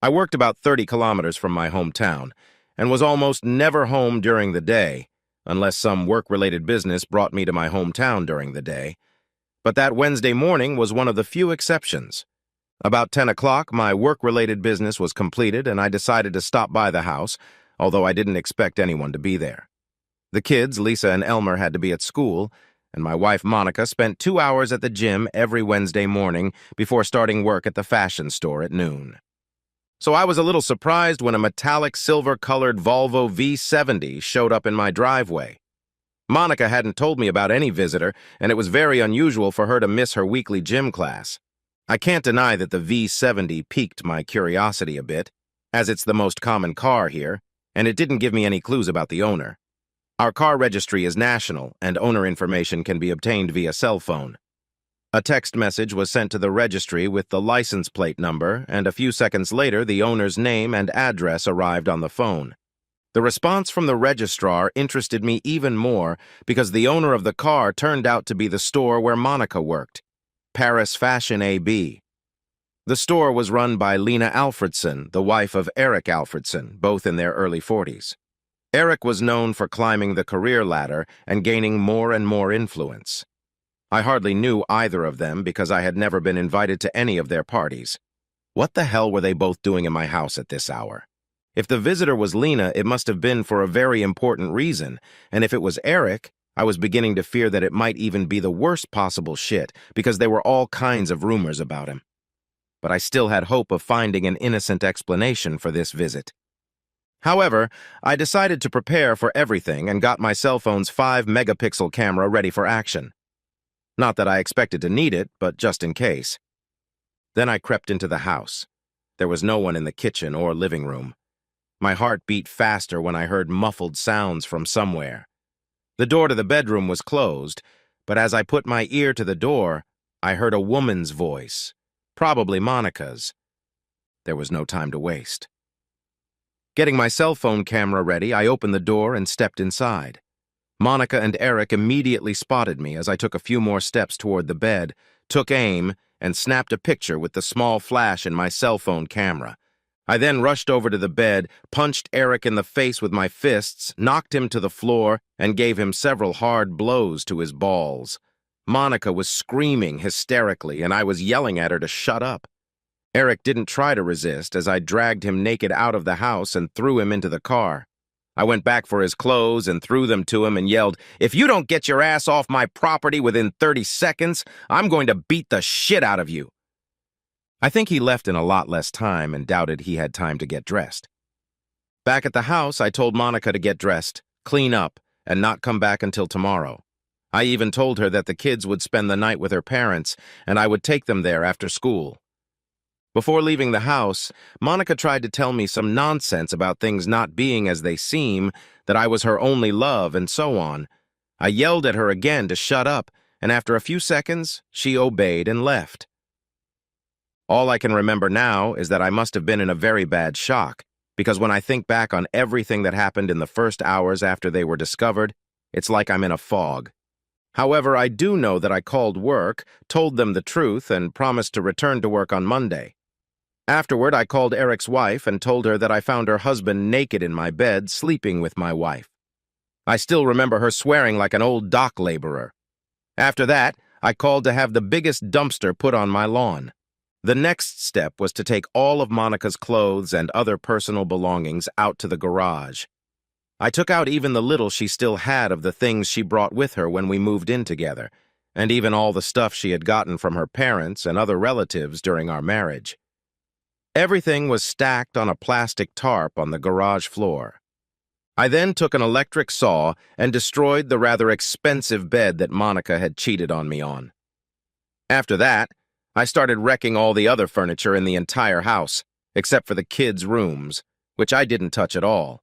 I worked about 30 kilometers from my hometown and was almost never home during the day, unless some work-related business brought me to my hometown during the day. But that Wednesday morning was one of the few exceptions. About 10 o'clock, my work-related business was completed and I decided to stop by the house, although I didn't expect anyone to be there. The kids, Lisa and Elmer, had to be at school, and my wife, Monica, spent 2 hours at the gym every Wednesday morning before starting work at the fashion store at noon. So I was a little surprised when a metallic silver-colored Volvo V70 showed up in my driveway. Monica hadn't told me about any visitor, and it was very unusual for her to miss her weekly gym class. I can't deny that the V70 piqued my curiosity a bit, as it's the most common car here, and it didn't give me any clues about the owner. Our car registry is national, and owner information can be obtained via cell phone. A text message was sent to the registry with the license plate number, and a few seconds later, the owner's name and address arrived on the phone. The response from the registrar interested me even more because the owner of the car turned out to be the store where Monica worked, Paris Fashion AB. The store was run by Lena Alfredson, the wife of Eric Alfredson, both in their early 40s. Eric was known for climbing the career ladder and gaining more and more influence. I hardly knew either of them because I had never been invited to any of their parties. What the hell were they both doing in my house at this hour? If the visitor was Lena, it must have been for a very important reason, and if it was Eric, I was beginning to fear that it might even be the worst possible shit because there were all kinds of rumors about him. But I still had hope of finding an innocent explanation for this visit. However, I decided to prepare for everything and got my cell phone's 5-megapixel camera ready for action. Not that I expected to need it, but just in case. Then I crept into the house. There was no one in the kitchen or living room. My heart beat faster when I heard muffled sounds from somewhere. The door to the bedroom was closed, but as I put my ear to the door, I heard a woman's voice, probably Monica's. There was no time to waste. Getting my cell phone camera ready, I opened the door and stepped inside. Monica and Eric immediately spotted me as I took a few more steps toward the bed, took aim, and snapped a picture with the small flash in my cell phone camera. I then rushed over to the bed, punched Eric in the face with my fists, knocked him to the floor, and gave him several hard blows to his balls. Monica was screaming hysterically, and I was yelling at her to shut up. Eric didn't try to resist as I dragged him naked out of the house and threw him into the car. I went back for his clothes and threw them to him and yelled, "If you don't get your ass off my property within 30 seconds, I'm going to beat the shit out of you." I think he left in a lot less time and doubted he had time to get dressed. Back at the house, I told Monica to get dressed, clean up, and not come back until tomorrow. I even told her that the kids would spend the night with her parents and I would take them there after school. Before leaving the house, Monica tried to tell me some nonsense about things not being as they seem, that I was her only love, and so on. I yelled at her again to shut up, and after a few seconds, she obeyed and left. All I can remember now is that I must have been in a very bad shock, because when I think back on everything that happened in the first hours after they were discovered, it's like I'm in a fog. However, I do know that I called work, told them the truth, and promised to return to work on Monday. Afterward, I called Eric's wife and told her that I found her husband naked in my bed, sleeping with my wife. I still remember her swearing like an old dock laborer. After that, I called to have the biggest dumpster put on my lawn. The next step was to take all of Monica's clothes and other personal belongings out to the garage. I took out even the little she still had of the things she brought with her when we moved in together, and even all the stuff she had gotten from her parents and other relatives during our marriage. Everything was stacked on a plastic tarp on the garage floor. I then took an electric saw and destroyed the rather expensive bed that Monica had cheated on me on. After that, I started wrecking all the other furniture in the entire house, except for the kids' rooms, which I didn't touch at all.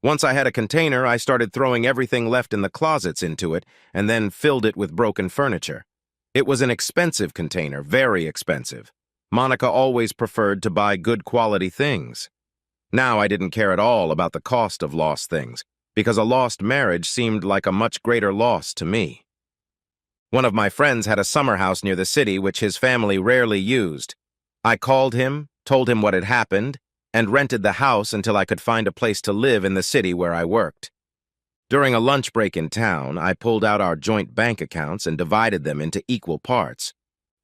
Once I had a container, I started throwing everything left in the closets into it and then filled it with broken furniture. It was an expensive container, very expensive. Monica always preferred to buy good quality things. Now I didn't care at all about the cost of lost things, because a lost marriage seemed like a much greater loss to me. One of my friends had a summer house near the city which his family rarely used. I called him, told him what had happened, and rented the house until I could find a place to live in the city where I worked. During a lunch break in town, I pulled out our joint bank accounts and divided them into equal parts.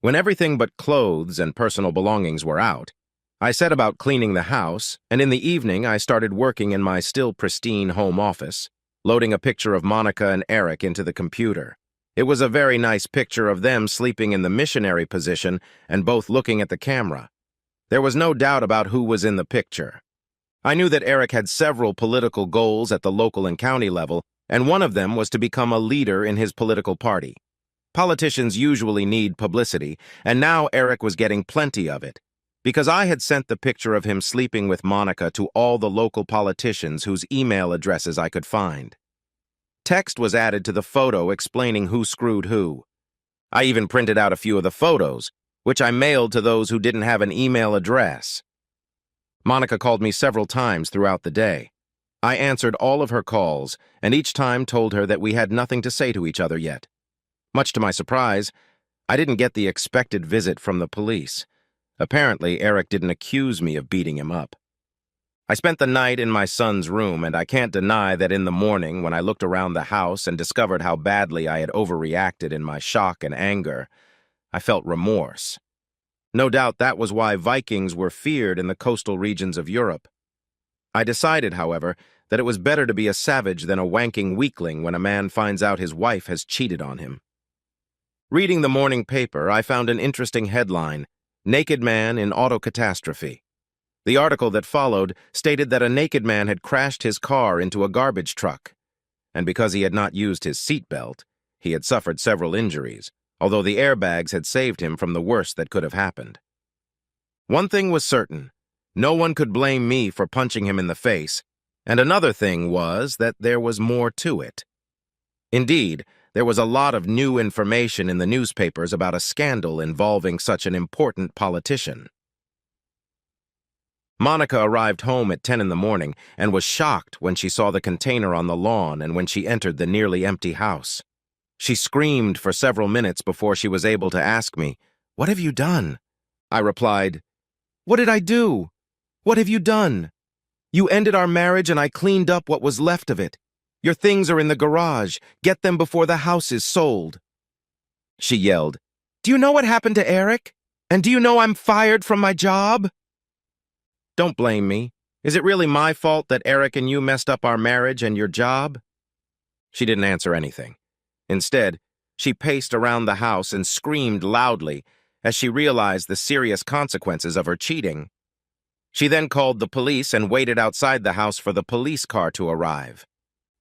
When everything but clothes and personal belongings were out, I set about cleaning the house, and in the evening I started working in my still pristine home office, loading a picture of Monica and Eric into the computer. It was a very nice picture of them sleeping in the missionary position and both looking at the camera. There was no doubt about who was in the picture. I knew that Eric had several political goals at the local and county level, and one of them was to become a leader in his political party. Politicians usually need publicity, and now Eric was getting plenty of it, because I had sent the picture of him sleeping with Monica to all the local politicians whose email addresses I could find. Text was added to the photo explaining who screwed who. I even printed out a few of the photos, which I mailed to those who didn't have an email address. Monica called me several times throughout the day. I answered all of her calls, and each time told her that we had nothing to say to each other yet. Much to my surprise, I didn't get the expected visit from the police. Apparently, Eric didn't accuse me of beating him up. I spent the night in my son's room, and I can't deny that in the morning, when I looked around the house and discovered how badly I had overreacted in my shock and anger, I felt remorse. No doubt that was why Vikings were feared in the coastal regions of Europe. I decided, however, that it was better to be a savage than a wanking weakling when a man finds out his wife has cheated on him. Reading the morning paper, I found an interesting headline, "Naked Man in Auto Catastrophe." The article that followed stated that a naked man had crashed his car into a garbage truck, and because he had not used his seatbelt, he had suffered several injuries, although the airbags had saved him from the worst that could have happened. One thing was certain, no one could blame me for punching him in the face, and another thing was that there was more to it. Indeed, there was a lot of new information in the newspapers about a scandal involving such an important politician. Monica arrived home at 10 in the morning and was shocked when she saw the container on the lawn and when she entered the nearly empty house. She screamed for several minutes before she was able to ask me, "What have you done?" I replied, "What did I do? What have you done? You ended our marriage and I cleaned up what was left of it. Your things are in the garage. Get them before the house is sold." She yelled, "Do you know what happened to Eric? And do you know I'm fired from my job?" Don't blame me. Is it really my fault that Eric and you messed up our marriage and your job? She didn't answer anything. Instead, she paced around the house and screamed loudly as she realized the serious consequences of her cheating. She then called the police and waited outside the house for the police car to arrive.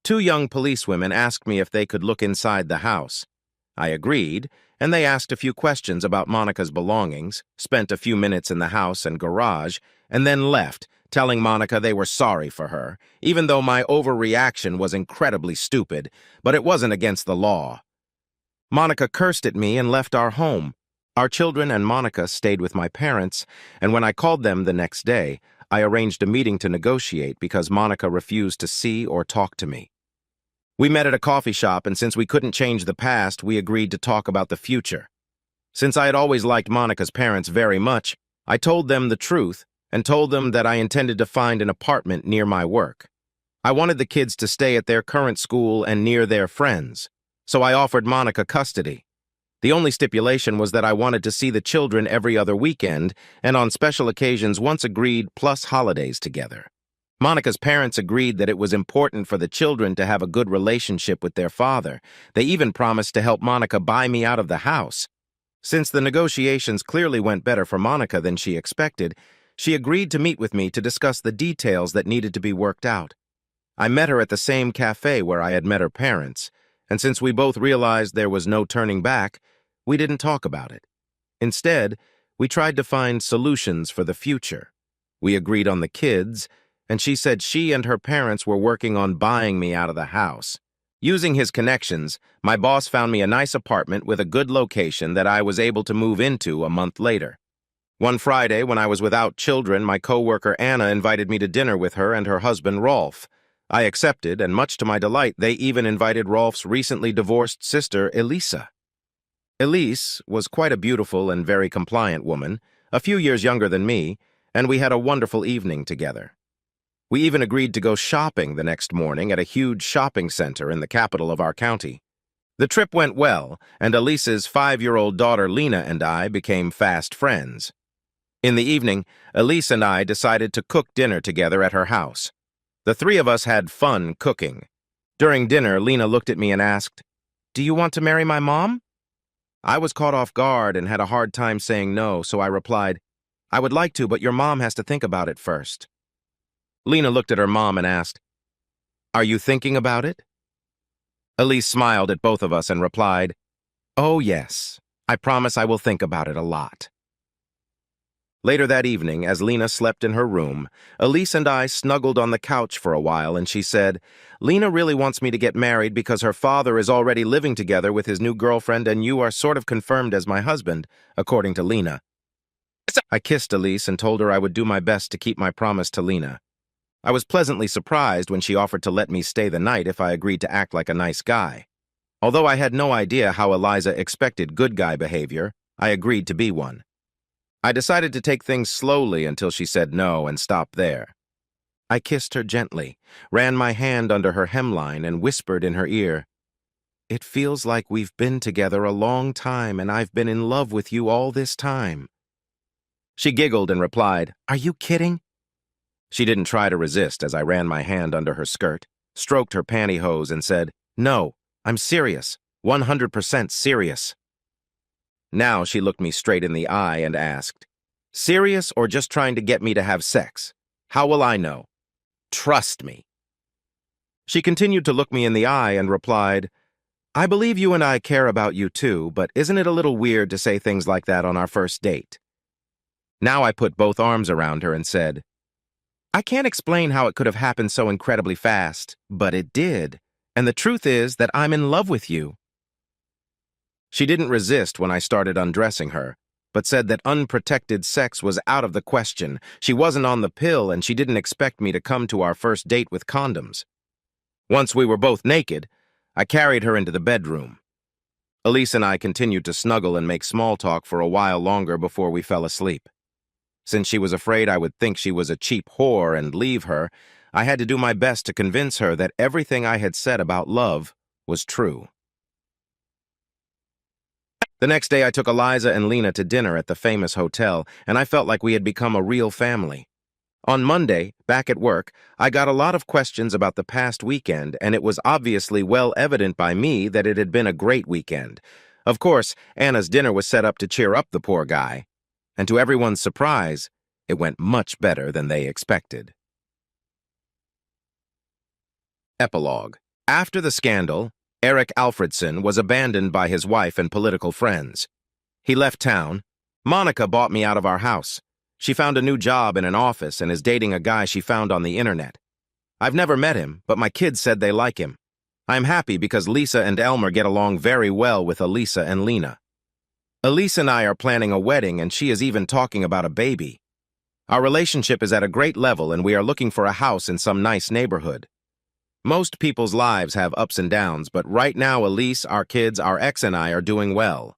2 young policewomen asked me if they could look inside the house. I agreed, and they asked a few questions about Monica's belongings, spent a few minutes in the house and garage, and then left, telling Monica they were sorry for her, even though my overreaction was incredibly stupid, but it wasn't against the law. Monica cursed at me and left our home. Our children and Monica stayed with my parents, and when I called them the next day, I arranged a meeting to negotiate because Monica refused to see or talk to me. We met at a coffee shop, and since we couldn't change the past, we agreed to talk about the future. Since I had always liked Monica's parents very much, I told them the truth and told them that I intended to find an apartment near my work. I wanted the kids to stay at their current school and near their friends, so I offered Monica custody. The only stipulation was that I wanted to see the children every other weekend and on special occasions once agreed plus holidays together. Monica's parents agreed that it was important for the children to have a good relationship with their father. They even promised to help Monica buy me out of the house. Since the negotiations clearly went better for Monica than she expected, she agreed to meet with me to discuss the details that needed to be worked out. I met her at the same cafe where I had met her parents, and since we both realized there was no turning back, we didn't talk about it. Instead, we tried to find solutions for the future. We agreed on the kids, and she said she and her parents were working on buying me out of the house. Using his connections, my boss found me a nice apartment with a good location that I was able to move into a month later. One Friday, when I was without children, my coworker Anna invited me to dinner with her and her husband Rolf. I accepted, and much to my delight, they even invited Rolf's recently divorced sister, Elisa. Elise was quite a beautiful and very compliant woman, a few years younger than me, and we had a wonderful evening together. We even agreed to go shopping the next morning at a huge shopping center in the capital of our county. The trip went well, and Elise's 5-year-old daughter Lena and I became fast friends. In the evening, Elise and I decided to cook dinner together at her house. The three of us had fun cooking. During dinner, Lena looked at me and asked, "Do you want to marry my mom?" I was caught off guard and had a hard time saying no, so I replied, "I would like to, but your mom has to think about it first." Lena looked at her mom and asked, "Are you thinking about it?" Elise smiled at both of us and replied, "Oh yes, I promise I will think about it a lot." Later that evening, as Lena slept in her room, Elise and I snuggled on the couch for a while, and she said, "Lena really wants me to get married because her father is already living together with his new girlfriend and you are sort of confirmed as my husband, according to Lena." I kissed Elise and told her I would do my best to keep my promise to Lena. I was pleasantly surprised when she offered to let me stay the night if I agreed to act like a nice guy. Although I had no idea how Eliza expected good guy behavior, I agreed to be one. I decided to take things slowly until she said no and stopped there. I kissed her gently, ran my hand under her hemline, and whispered in her ear, "It feels like we've been together a long time and I've been in love with you all this time." She giggled and replied, "Are you kidding?" She didn't try to resist as I ran my hand under her skirt, stroked her pantyhose, and said, "No, I'm serious, 100% serious." Now she looked me straight in the eye and asked, "Serious or just trying to get me to have sex? How will I know? Trust me." She continued to look me in the eye and replied, "I believe you and I care about you too, but isn't it a little weird to say things like that on our first date?" Now I put both arms around her and said, "I can't explain how it could have happened so incredibly fast, but it did, and the truth is that I'm in love with you." She didn't resist when I started undressing her, but said that unprotected sex was out of the question. She wasn't on the pill and she didn't expect me to come to our first date with condoms. Once we were both naked, I carried her into the bedroom. Elise and I continued to snuggle and make small talk for a while longer before we fell asleep. Since she was afraid I would think she was a cheap whore and leave her, I had to do my best to convince her that everything I had said about love was true. The next day, I took Eliza and Lena to dinner at the famous hotel, and I felt like we had become a real family. On Monday, back at work, I got a lot of questions about the past weekend, and it was obviously well evident by me that it had been a great weekend. Of course, Anna's dinner was set up to cheer up the poor guy, and to everyone's surprise, it went much better than they expected. Epilogue. After the scandal, Eric Alfredson was abandoned by his wife and political friends. He left town. Monica bought me out of our house. She found a new job in an office and is dating a guy she found on the internet. I've never met him, but my kids said they like him. I'm happy because Lisa and Elmer get along very well with Elisa and Lena. Elise and I are planning a wedding, and she is even talking about a baby. Our relationship is at a great level, and we are looking for a house in some nice neighborhood. Most people's lives have ups and downs, but right now Elise, our kids, our ex, and I are doing well.